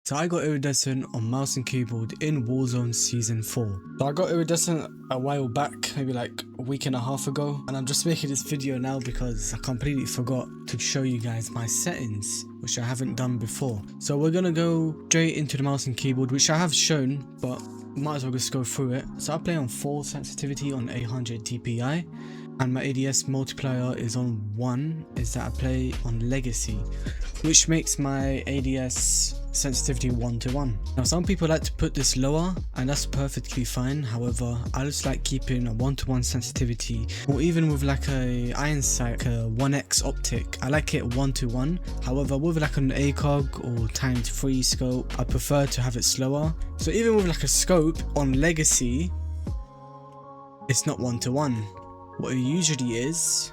So I got Iridescent on mouse and keyboard in Warzone Season 4. So I got Iridescent a while back, maybe like a week and a half ago, and I'm just making this video now because I completely forgot to show you guys my settings, which I haven't done before. So we're gonna go straight into the mouse and keyboard, which I have shown, but might as well just go through it. So I play on 4 sensitivity on 800 DPI, and my ADS multiplier is on 1, is that I play on Legacy, which makes my ADS sensitivity 1:1. Now some people like to put this lower, and that's perfectly fine. However, I just like keeping a 1:1 sensitivity, or even with like a iron sight, a 1x optic, I like it 1:1. However, with like an ACOG or times 3 scope, I prefer to have it slower. So even with like a scope on Legacy, it's not 1:1. What it usually is,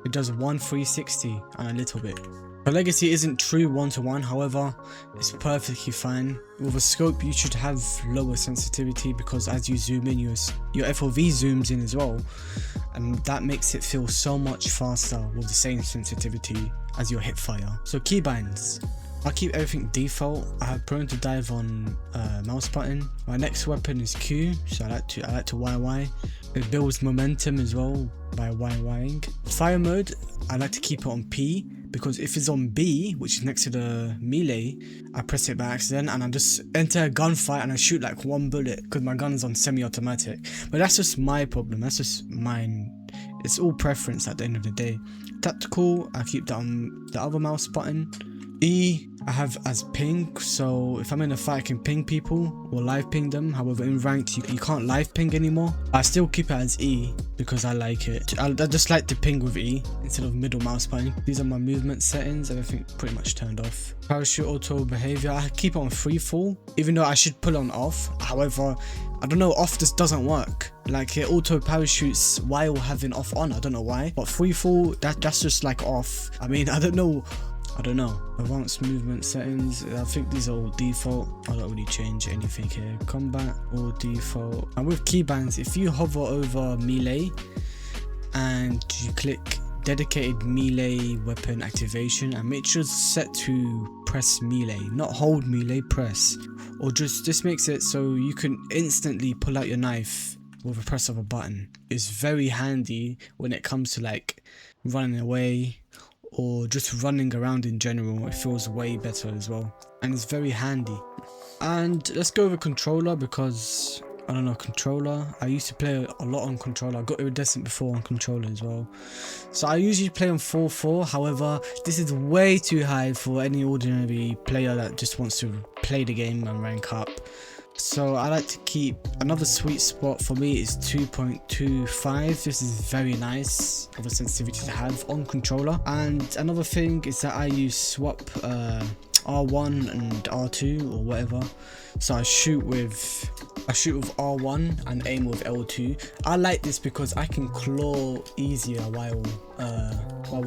it does 1:360 and a little bit. The Legacy isn't true 1:1, however, it's perfectly fine. With a scope, you should have lower sensitivity because as you zoom in, your FOV zooms in as well, and that makes it feel so much faster with the same sensitivity as your hipfire. So keybinds, I keep everything default. I have prone to dive on mouse button. My next weapon is Q, so I like to YY. It builds momentum as well by YYing. Fire mode, I like to keep it on P, because if it's on B, which is next to the melee, I press it by accident and I just enter a gunfight and I shoot like 1 bullet because my gun's on semi-automatic. But that's just my problem, that's just mine. It's all preference at the end of the day. Tactical, I keep that on the other mouse button. E, I have as ping, so if I'm in a fight I can ping people or live ping them. However, in ranked you can't live ping anymore. I still keep it as E because I like it. I just like to ping with E instead of middle mouse button. These are my movement settings, everything pretty much turned off. Parachute auto behavior, I keep it on free fall, even though I should put it on off. However, I don't know, off just doesn't work. Like it auto parachutes while having off on, I don't know why. But free fall, that's just like off. I mean, I don't know. Advanced movement settings, I think these are all default. I don't really change anything here. Combat, all default. And with keybinds, if you hover over melee and you click dedicated melee weapon activation, and make sure it's set to press melee, not hold melee, press. Or just this makes it so you can instantly pull out your knife with a press of a button. It's very handy when it comes to like running away or just running around in general. It feels way better as well, and it's very handy. And let's go with controller, because I don't know, controller, I used to play a lot on controller. I got Iridescent before on controller as well, so I usually play on 4:4. However, this is way too high for any ordinary player that just wants to play the game and rank up. So I like to keep, another sweet spot for me is 2.25. This is very nice of a sensitivity to have on controller. And another thing is that I use swap R1 and R2 or whatever. So I shoot with R1 and aim with L2. I like this because I can claw easier while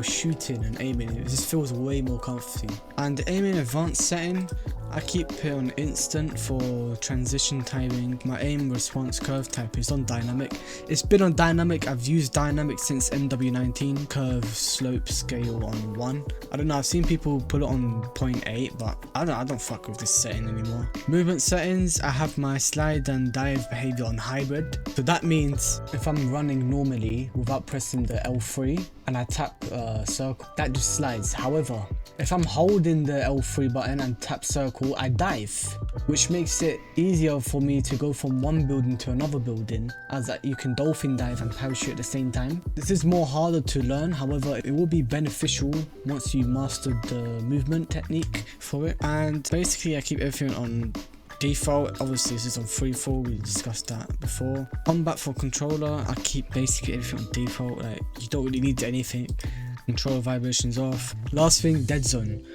shooting and aiming. It just feels way more comfy. And the aiming advanced setting, I keep it on instant for transition timing. My aim response curve type is on dynamic. It's been on dynamic. I've used dynamic since MW19. Curve slope scale on 1. I don't know, I've seen people put it on 0.8, but I don't fuck with this setting anymore. Movement settings, I have my slide and dive behavior on hybrid. So that means if I'm running normally without pressing the L3 and I tap circle, that just slides. However, if I'm holding the L3 button and tap circle, I dive, which makes it easier for me to go from one building to another building, as that you can dolphin dive and parachute at the same time. This is more harder to learn, however it will be beneficial once you mastered the movement technique for it. And basically I keep everything on default. Obviously this is on free fall, we discussed that before. Combat for controller, I keep basically everything on default, like you don't really need anything. Control vibrations off. Last thing, dead zone.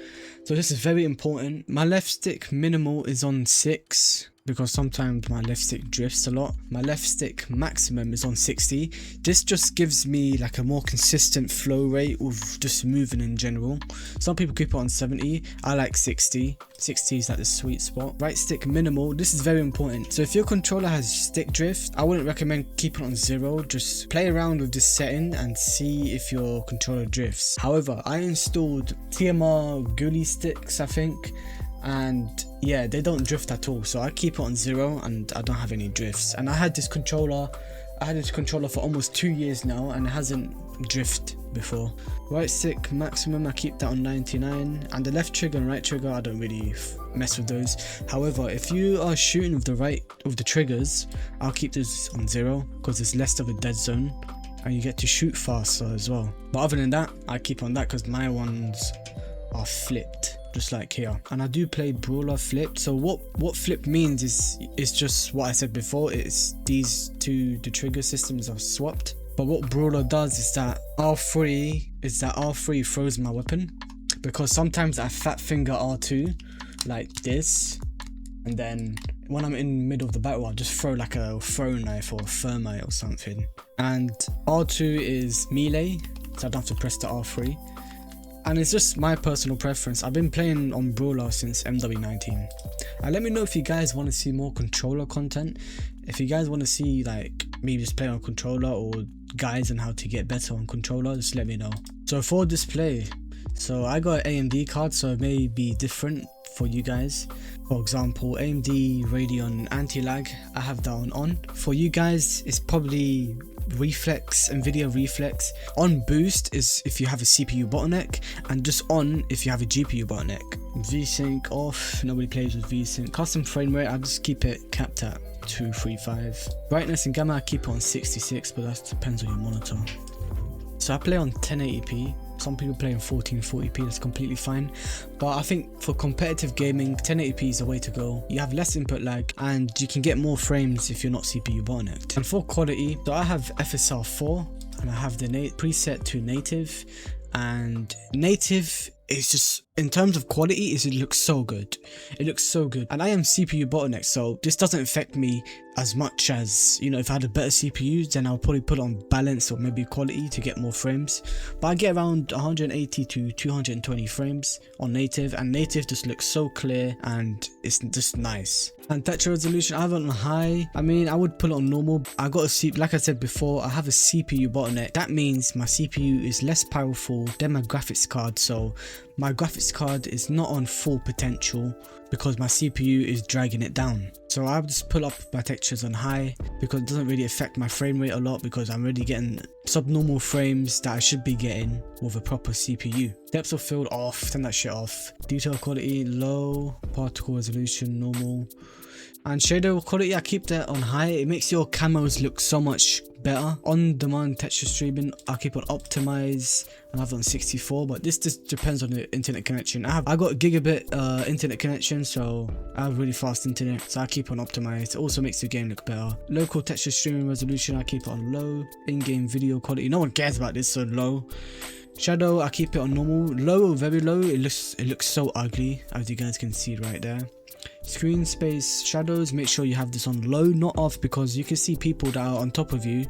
So this is very important. My left stick minimal is on 6 because sometimes my left stick drifts a lot. My left stick maximum is on 60. This just gives me like a more consistent flow rate with just moving in general. Some people keep it on 70. I like 60. 60 is like the sweet spot. Right stick minimal, this is very important. So if your controller has stick drift, I wouldn't recommend keeping it on 0. Just play around with this setting and see if your controller drifts. However, I installed TMR ghoulie sticks, I think, and yeah, they don't drift at all, so I keep it on 0 and I don't have any drifts. And I had this controller for almost 2 years now and it hasn't drifted before. Right stick maximum, I keep that on 99, and the left trigger and right trigger, I don't really mess with those. However, if you are shooting with the triggers, I'll keep those on 0 because there's less of a dead zone and you get to shoot faster as well. But other than that, I keep on that because my ones are flipped, just like here. And I do play brawler flipped. So what flip means is just what I said before. It's these two, the trigger systems are swapped. But what brawler does is that R3 throws my weapon, because sometimes I fat finger R2 like this, and then when I'm in the middle of the battle, I'll just throw like a throw knife or a thermite or something. And R2 is melee, so I don't have to press the R3. And it's just my personal preference. I've been playing on brawler since MW19. And let me know if you guys want to see more controller content. If you guys want to see like me just play on controller, or guides on how to get better on controller, just let me know. So for display, so I got an AMD card, so it may be different for you guys. For example, AMD Radeon anti-lag, I have that on. For you guys, it's probably reflex, NVIDIA reflex. On boost is if you have a CPU bottleneck, and just on if you have a GPU bottleneck. VSync off, nobody plays with VSync. Custom frame rate, I just keep it capped at 235. Brightness and gamma, I keep it on 66, but that depends on your monitor. So I play on 1080p. Some people play in 1440p, that's completely fine. But I think for competitive gaming, 1080p is the way to go. You have less input lag and you can get more frames if you're not CPU bottlenecked. And for quality, so I have FSR 4 and I have the preset to native. And native is just, in terms of quality, it looks so good. It looks so good. And I am CPU bottleneck, so this doesn't affect me as much as, you know, if I had a better CPU, then I'll probably put it on balance or maybe quality to get more frames. But I get around 180 to 220 frames on native, and native just looks so clear and it's just nice. And texture resolution, I have it on high. I mean, I would put it on normal. I got a CPU, like I said before, I have a CPU bottleneck. That means my CPU is less powerful than my graphics card, so my graphics card is not on full potential because my CPU is dragging it down. So I just pull up my textures on high because it doesn't really affect my frame rate a lot, because I'm already getting subnormal frames that I should be getting with a proper CPU. Depth of field off, turn that shit off. Detail quality low, particle resolution normal. And shader quality, I keep that on high. It makes your camos look so much better. On demand texture streaming, I keep on optimize and I have it on 64, but this just depends on the internet connection. I got gigabit internet connection, so I have really fast internet, so I keep on optimized. It also makes the game look better. Local texture streaming resolution, I keep it on low. In-game video quality, no one cares about this, so low. Shadow, I keep it on normal. Low or very low, it looks so ugly, as you guys can see right there. Screen space shadows, make sure you have this on low, not off, because you can see people that are on top of you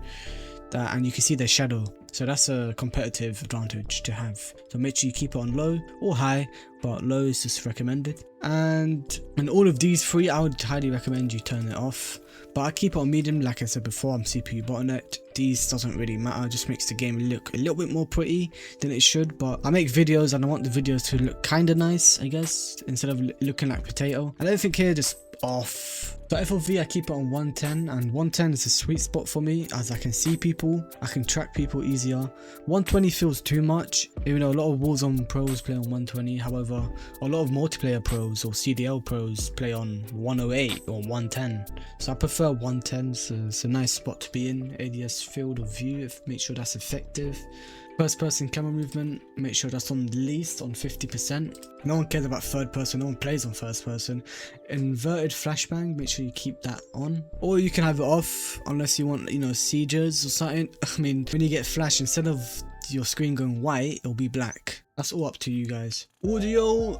and you can see their shadow, so that's a competitive advantage to have. So make sure you keep it on low or high, but low is just recommended. And all of these three, I would highly recommend you turn it off, but I keep it on medium. Like I said before, I'm CPU bottlenecked. These doesn't really matter, it just makes the game look a little bit more pretty than it should. But I make videos and I want the videos to look kind of nice, I guess, instead of looking like potato. And everything here just off. So FOV, I keep it on 110, and 110 is a sweet spot for me, as I can see people, I can track people easier. 120 feels too much, even though a lot of Warzone pros play on 120. However, a lot of multiplayer pros or CDL pros play on 108 or 110, so I prefer 110. So it's a nice spot to be in. ADS field of view, make sure that's effective. First person camera movement, make sure that's on least on 50%. No one cares about third person, no one plays on first person. Inverted flashbang, make sure you keep that on. Or you can have it off, unless you want, you know, sieges or something. I mean, when you get flash, instead of your screen going white, it'll be black. That's all up to you guys. Audio,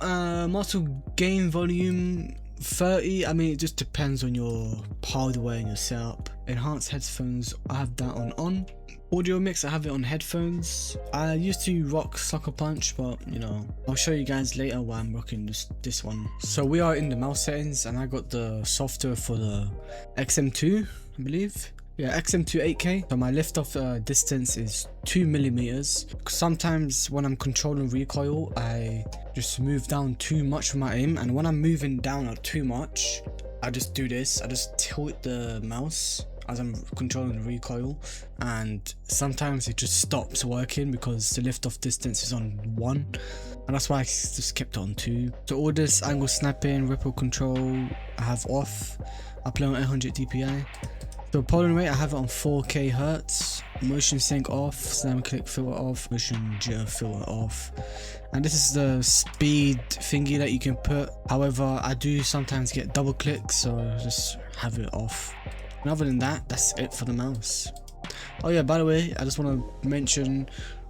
master gain volume 30. I mean, it just depends on your hardware and your setup. Enhanced headphones, I have that on. Audio mix, I have it on headphones. I used to rock Sucker Punch, but you know, I'll show you guys later why I'm rocking this one. So we are in the mouse settings, and I got the software for the XM2, I believe. Yeah, XM2 8K. So my lift off distance is 2mm. Sometimes when I'm controlling recoil, I just move down too much with my aim, and when I'm moving down too much, I just do this. I just tilt the mouse as I'm controlling the recoil, and sometimes it just stops working because the lift off distance is on 1, and that's why I just kept it on 2. So all this angle snapping, ripple control I have off. I play on 800 DPI. So polling rate I have it on 4K hertz, motion sync off, slam click filter off, motion jitter filter off, and this is the speed thingy that you can put. However, I do sometimes get double clicks, so I just have it off. And other than that, that's it for the mouse. Oh yeah, by the way, I just want to mention,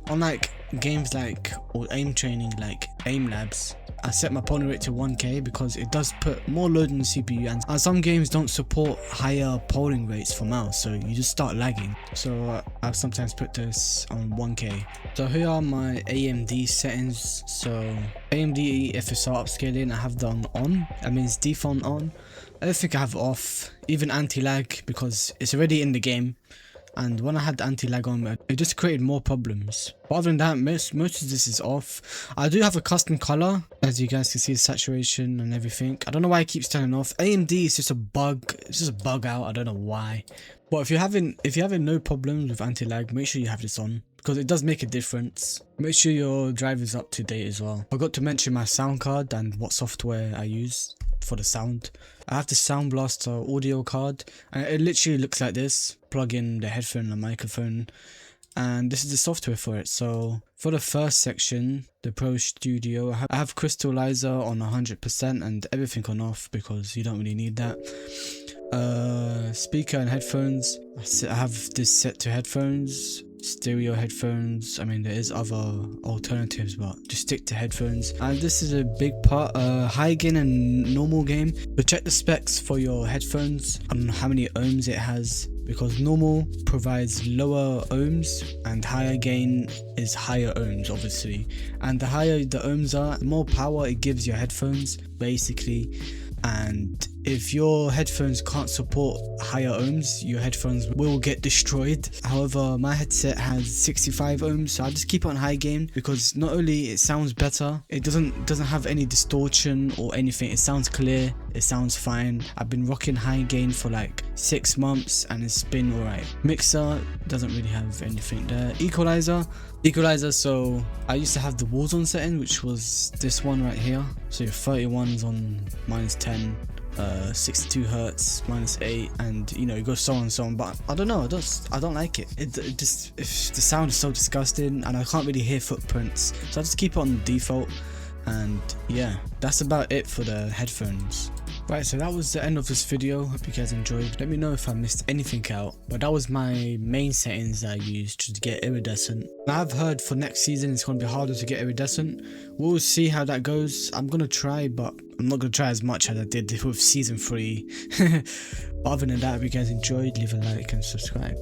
on like games like, or aim training like aim labs, I set my polling rate to 1K because it does put more load on the CPU, and some games don't support higher polling rates for mouse, so you just start lagging. So I sometimes put this on 1K. So here are my AMD settings. So AMD FSR upscaling I have done on, that means default on. I don't think I have off, even anti-lag, because it's already in the game. And when I had the anti-lag on, it just created more problems. But other than that, most of this is off. I do have a custom color, as you guys can see, the saturation and everything. I don't know why it keeps turning off. AMD is just a bug. It's just a bug out. I don't know why. But if you're having no problems with anti-lag, make sure you have this on, because it does make a difference. Make sure your drive is up to date as well. I forgot to mention my sound card and what software I use for the sound. I have the Sound Blaster audio card, and it literally looks like this. Plug in the headphone and the microphone, and this is the software for it. So for the first section, the Pro Studio, I have Crystallizer on 100% and everything on off because you don't really need that. Speaker and headphones, I have this set to headphones. Stereo headphones, I mean there is other alternatives, but just stick to headphones. And this is a big part, high gain and normal gain. So check the specs for your headphones and how many ohms it has, because normal provides lower ohms and higher gain is higher ohms, obviously. And the higher the ohms are, the more power it gives your headphones basically. And if your headphones can't support higher ohms, your headphones will get destroyed. However, my headset has 65 ohms, so I just keep it on high gain, because not only it sounds better, it doesn't have any distortion or anything. It sounds clear, it sounds fine. I've been rocking high gain for like 6 months and it's been alright. Mixer doesn't really have anything there. Equalizer, so I used to have the Warzone setting, which was this one right here. So your 31 is on -10, 62 hertz -8, and you know, it goes so on and so on. But I don't know, I don't like it. It just, if the sound is so disgusting and I can't really hear footprints, so I just keep it on default. And yeah, that's about it for the headphones. Right, so that was the end of this video. Hope you guys enjoyed. Let me know if I missed anything out, but that was my main settings that I used to get iridescent. I've heard for next season it's going to be harder to get iridescent. We'll see how that goes. I'm going to try, but I'm not going to try as much as I did with season 3. But other than that, if you guys enjoyed, leave a like and subscribe.